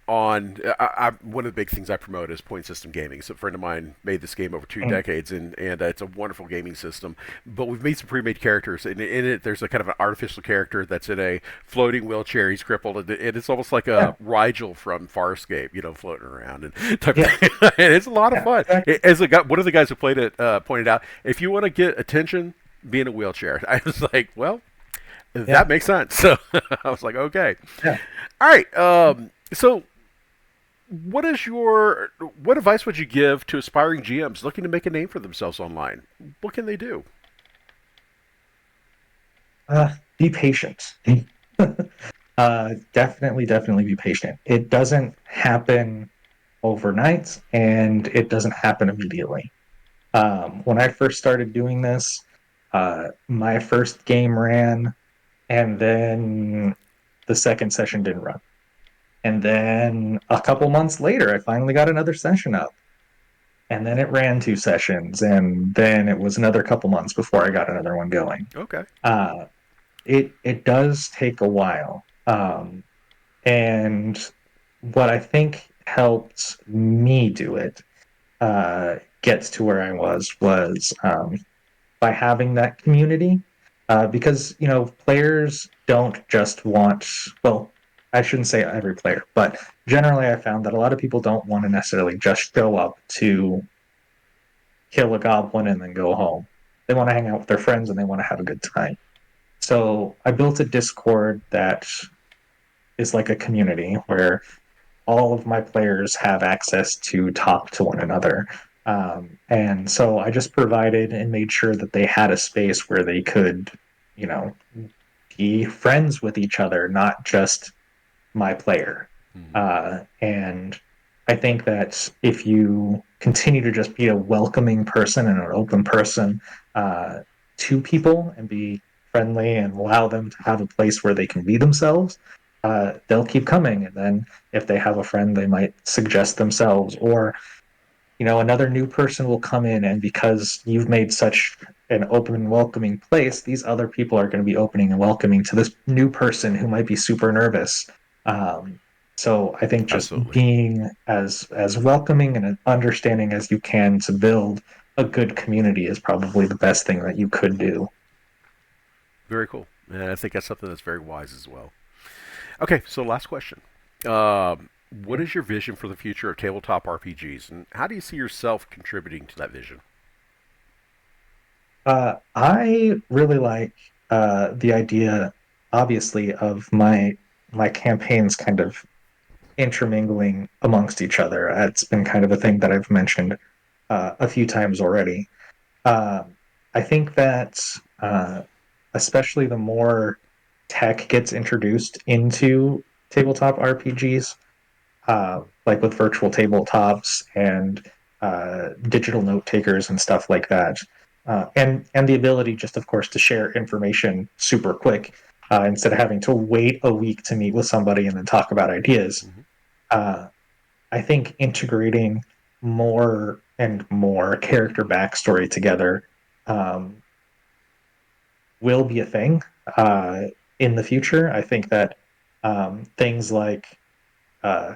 One of the big things I promote is point system gaming. So a friend of mine made this game over two decades, and it's a wonderful gaming system. But we've made some pre-made characters, and in it there's a kind of an artificial character that's in a floating wheelchair. He's crippled, and it's almost like Yeah, a Rigel from Farscape, floating around and type of yeah, thing. And it's a lot of yeah, fun. exactly. As one of the guys who played it pointed out, if you want to get attention, be in a wheelchair. I was like, well, that Yeah, makes sense. So I was like, okay. yeah. All right. So, what advice would you give to aspiring GMs looking to make a name for themselves online? What can they do? Be patient. Definitely be patient. It doesn't happen overnight, and it doesn't happen immediately. When I first started doing this, my first game ran, and then the second session didn't run. And then a couple months later, I finally got another session up. And then it ran two sessions, and then it was another couple months before I got another one going. Okay. Uh, it does take a while. And what I think helped me do it, get to where I was by having that community. because players don't just want, well, I shouldn't say every player, but generally I found that a lot of people don't want to necessarily just show up to kill a goblin and then go home. They want to hang out with their friends and they want to have a good time. So I built a Discord that is like a community where all of my players have access to talk to one another. And so I just provided and made sure that they had a space where they could, you know, be friends with each other, not just my player. Mm-hmm. And I think that if you continue to just be a welcoming person and an open person uh, to people and be friendly and allow them to have a place where they can be themselves, they'll keep coming. And then if they have a friend, they might suggest themselves, or another new person will come in, and because you've made such an open and welcoming place, these other people are going to be opening and welcoming to this new person who might be super nervous. um, so I think just Absolutely. being as welcoming and understanding as you can to build a good community is probably the best thing that you could do. Very cool. And I think that's something that's very wise as well. Okay, so last question. What is your vision for the future of tabletop RPGs, and how do you see yourself contributing to that vision? I really like the idea, obviously, of my campaigns kind of intermingling amongst each other. It's been kind of a thing that I've mentioned a few times already. Uh, I think that especially the more tech gets introduced into tabletop RPGs, like with virtual tabletops and digital note takers and stuff like that, and the ability, just of course, to share information super quick instead of having to wait a week to meet with somebody and then talk about ideas. Mm-hmm. Uh, I think integrating more and more character backstory together um, will be a thing in the future. I think that things like uh,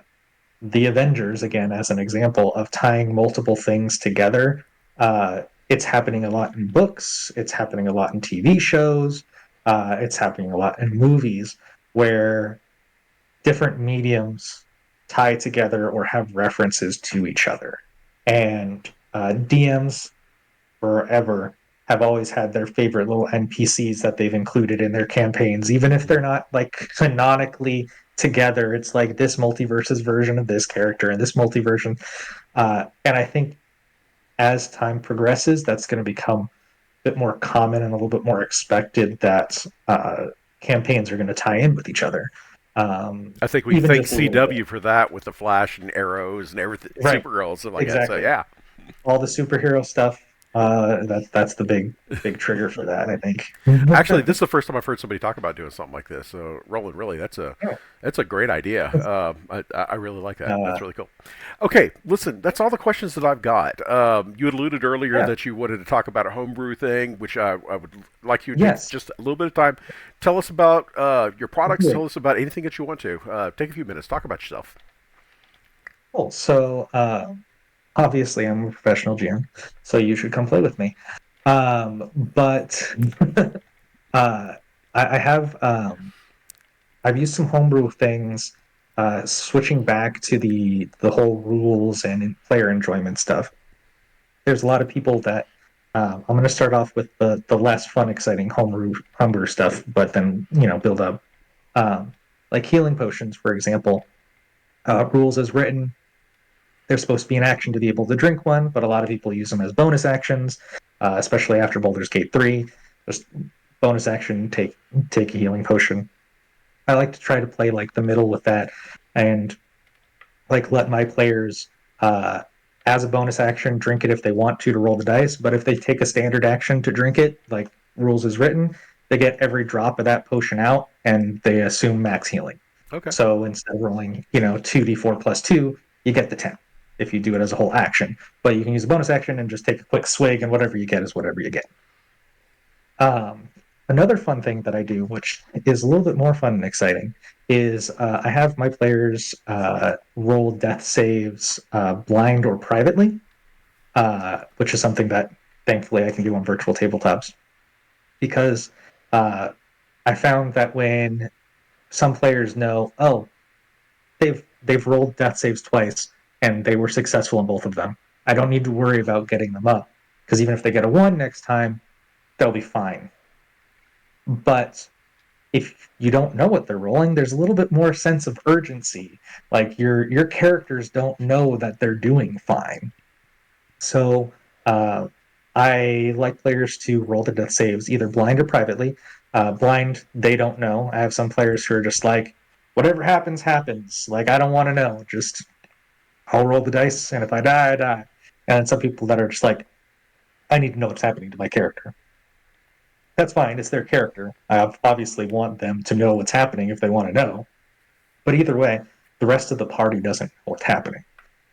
the Avengers, again, as an example of tying multiple things together, it's happening a lot in books, it's happening a lot in TV shows, it's happening a lot in movies where different mediums tie together or have references to each other. And DMs forever have always had their favorite little NPCs that they've included in their campaigns, even if they're not like canonically together. It's like this multiverse's version of this character and this multiversion. And I think as time progresses, that's going to become a bit more common and a little bit more expected that campaigns are going to tie in with each other. I think we Even thank just a little bit. CW for that with the Flash and arrows and everything, Right. Supergirl and stuff like that. So Exactly. yeah, All the superhero stuff. That's the big trigger for that, I think. actually, this is the first time I've heard somebody talk about doing something like this. So, Roland, really, that's a great idea. I really like that. uh, That's really cool. Okay, listen, that's all the questions that I've got. You had alluded earlier yeah. that you wanted to talk about a homebrew thing, which I would like you to take Yes. just a little bit of time. Tell us about your products. Good. Tell us about anything that you want to. Take a few minutes. Talk about yourself. Cool. So obviously I'm a professional GM, so you should come play with me. But uh, I have I've used some homebrew things, switching back to the whole rules and player enjoyment stuff. There's a lot of people that I'm going to start off with the less fun, exciting homebrew stuff, but then build up. Um, like healing potions, for example, rules as written. They're supposed to be an action to be able to drink one, but a lot of people use them as bonus actions, especially after Baldur's Gate 3. Just bonus action, take a healing potion. I like to try to play like the middle with that, and like let my players as a bonus action drink it if they want to roll the dice. But if they take a standard action to drink it, like rules is written, they get every drop of that potion out, and they assume max healing. Okay. So instead of rolling 2d4 plus 2, you get the 10 if you do it as a whole action. But you can use a bonus action and just take a quick swig, and whatever you get is whatever you get. Um, Another fun thing that I do, which is a little bit more fun and exciting, is I have my players roll death saves blind or privately, which is something that thankfully I can do on virtual tabletops. Because Uh, I found that when some players know, oh, they've rolled death saves twice and they were successful in both of them. I don't need to worry about getting them up because even if they get a one next time, they'll be fine. But if you don't know what they're rolling, there's a little bit more sense of urgency. Like your characters don't know that they're doing fine. So uh, I like players to roll the death saves either blind or privately. Blind, they don't know. I have some players who are just like, whatever happens, happens. Like I don't want to know. Just I'll roll the dice, and if I die, I die. And then some people that are just like, I need to know what's happening to my character. That's fine. It's their character. I obviously want them to know what's happening if they want to know. But either way, the rest of the party doesn't know what's happening.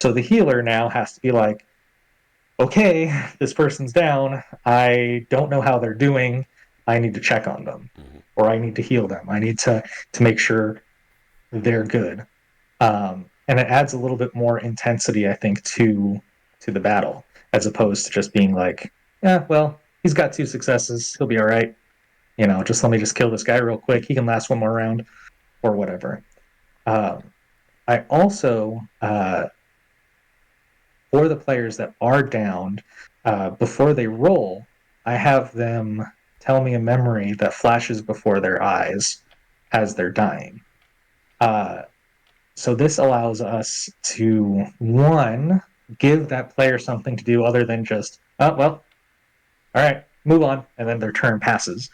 So the healer now has to be like, okay, this person's down. I don't know how they're doing. I need to check on them, Hmm. or I need to heal them. I need to make sure they're good. And it adds a little bit more intensity, I think, to the battle, as opposed to just being like, yeah, well, he's got two successes. He'll be all right. Just let me just kill this guy real quick. He can last one more round or whatever. Um, I also, for the players that are downed, before they roll, I have them tell me a memory that flashes before their eyes as they're dying. Uh, so this allows us to, one, give that player something to do other than just, oh, well, all right, move on, and then their turn passes.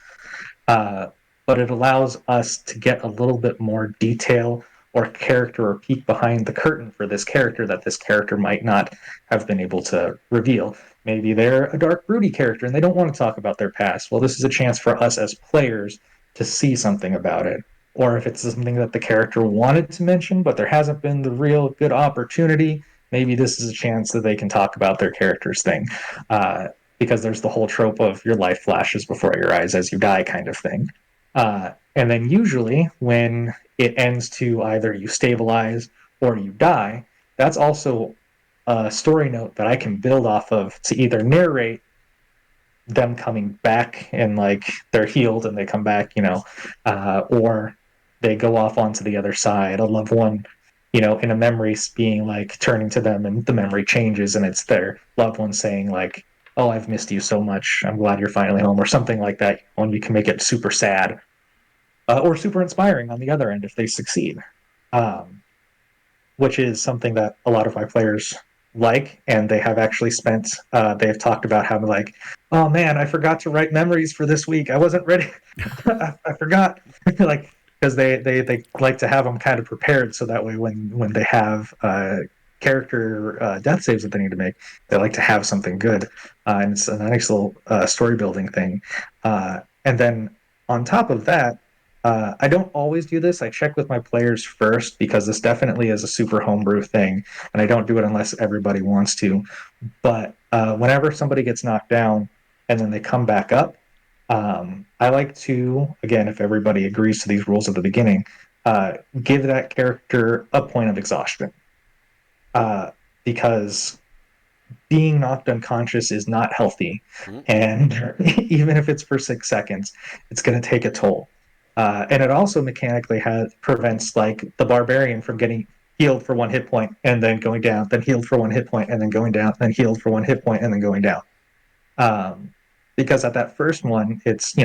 uh, but it allows us to get a little bit more detail or character or peek behind the curtain for this character that this character might not have been able to reveal. Maybe they're a dark, broody character and they don't want to talk about their past. Well, this is a chance for us as players to see something about it. Or if it's something that the character wanted to mention, but there hasn't been the real good opportunity, maybe this is a chance that they can talk about their character's thing. Uh, because there's the whole trope of your life flashes before your eyes as you die kind of thing. And then usually when it ends to either you stabilize or you die, that's also a story note that I can build off of to either narrate them coming back and like they're healed and they come back, or they go off onto the other side. A loved one, in a memory being like turning to them and the memory changes and it's their loved one saying like, "Oh, I've missed you so much. I'm glad you're finally home," or something like that. And you can make it super sad or super inspiring on the other end if they succeed. Um, which is something that a lot of my players like, and they have actually spent. They've talked about how like, oh man, I forgot to write memories for this week. I wasn't ready. I forgot. Like because they like to have them kind of prepared so that way when they have character death saves that they need to make, they like to have something good, and it's a nice little story building thing. And then on top of that, I don't always do this. I check with my players first because this definitely is a super homebrew thing, and I don't do it unless everybody wants to. But whenever somebody gets knocked down and then they come back up, I like to, again, if everybody agrees to these rules at the beginning, give that character a point of exhaustion. Uh, because being knocked unconscious is not healthy. Hmm. And even if it's for 6 seconds, it's going to take a toll. And it also mechanically prevents like the barbarian from getting healed for one hit point and then going down, then healed for one hit point and then going down, then healed for one hit point and then going down. Um, because at that first one, it's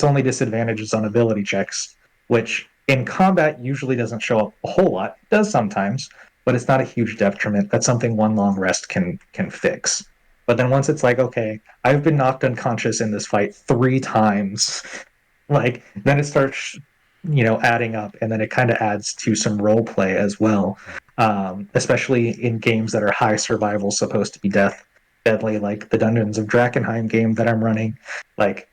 only disadvantages on ability checks, which in combat usually doesn't show up a whole lot. It does sometimes, but it's not a huge detriment. That's something one long rest can fix. But then once it's like, okay, I've been knocked unconscious in this fight 3 times, like then it starts, adding up, and then it kind of adds to some role play as well. Especially in games that are high survival, supposed to be deadly, like the Dungeons of Drakkenheim game that I'm running. Like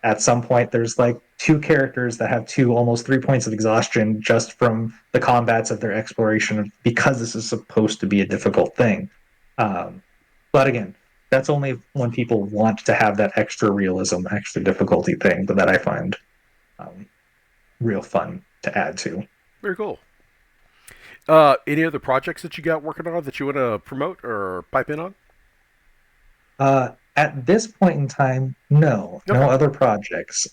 at some point, there's like 2 characters that have almost 3 points of exhaustion just from the combats of their exploration, because this is supposed to be a difficult thing. Um, but again, that's only when people want to have that extra realism, extra difficulty thing, but that I find um, real fun to add to. Very cool. Any other projects that you got working on that you want to promote or pipe in on? At this point in time, no, Okay. no other projects.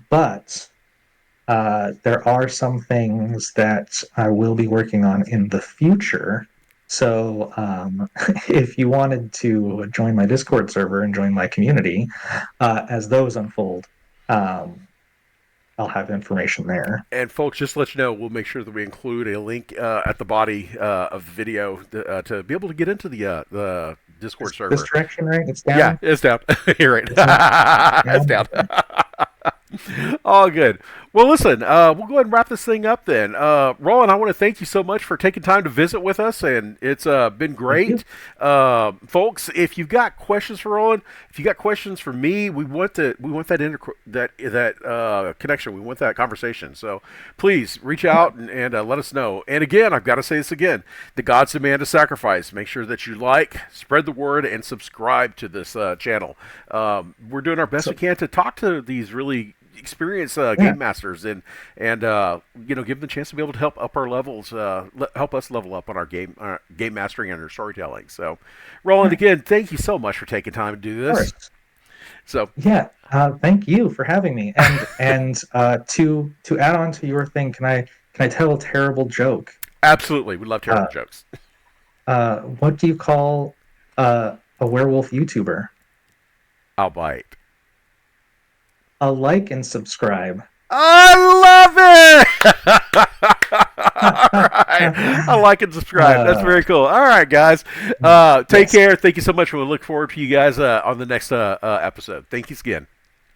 But there are some things that I will be working on in the future. So, if you wanted to join my Discord server and join my community, as those unfold, um, I'll have information there. And folks, just to let you know, we'll make sure that we include a link at the body of the video to be able to get into the Discord This server. direction, right? It's Yeah, down. it's down. You're right. It's not. It's Down. down. All good. Well, listen, we'll go ahead and wrap this thing up then. Roland, I want to thank you so much for taking time to visit with us, and it's been Thank you. great. Folks, if you've got questions for Roland, if you got questions for me, we want that connection, we want that conversation. So please reach out and let us know. And again, I've got to say this again: the gods demand a sacrifice. Make sure that you like, spread the word, and subscribe to this channel. We're doing our best So, we can to talk to these really experienced yeah. game masters and give them a chance to be able to help up our levels, help us level up on our game mastering and our storytelling. So, Roland, Yeah, of again, thank you so much for taking time to do this. course. So, Yeah. Thank you for having me. And to add on to your thing, can I tell a terrible joke? absolutely, we love Uh, terrible jokes. what do you call a werewolf YouTuber? I'll bite. A like and subscribe. I love it. All right, I like and subscribe. That's uh, very cool. All right, guys, take yes. care. Thank you so much. We'll look forward to you guys on the next episode. Thank you again.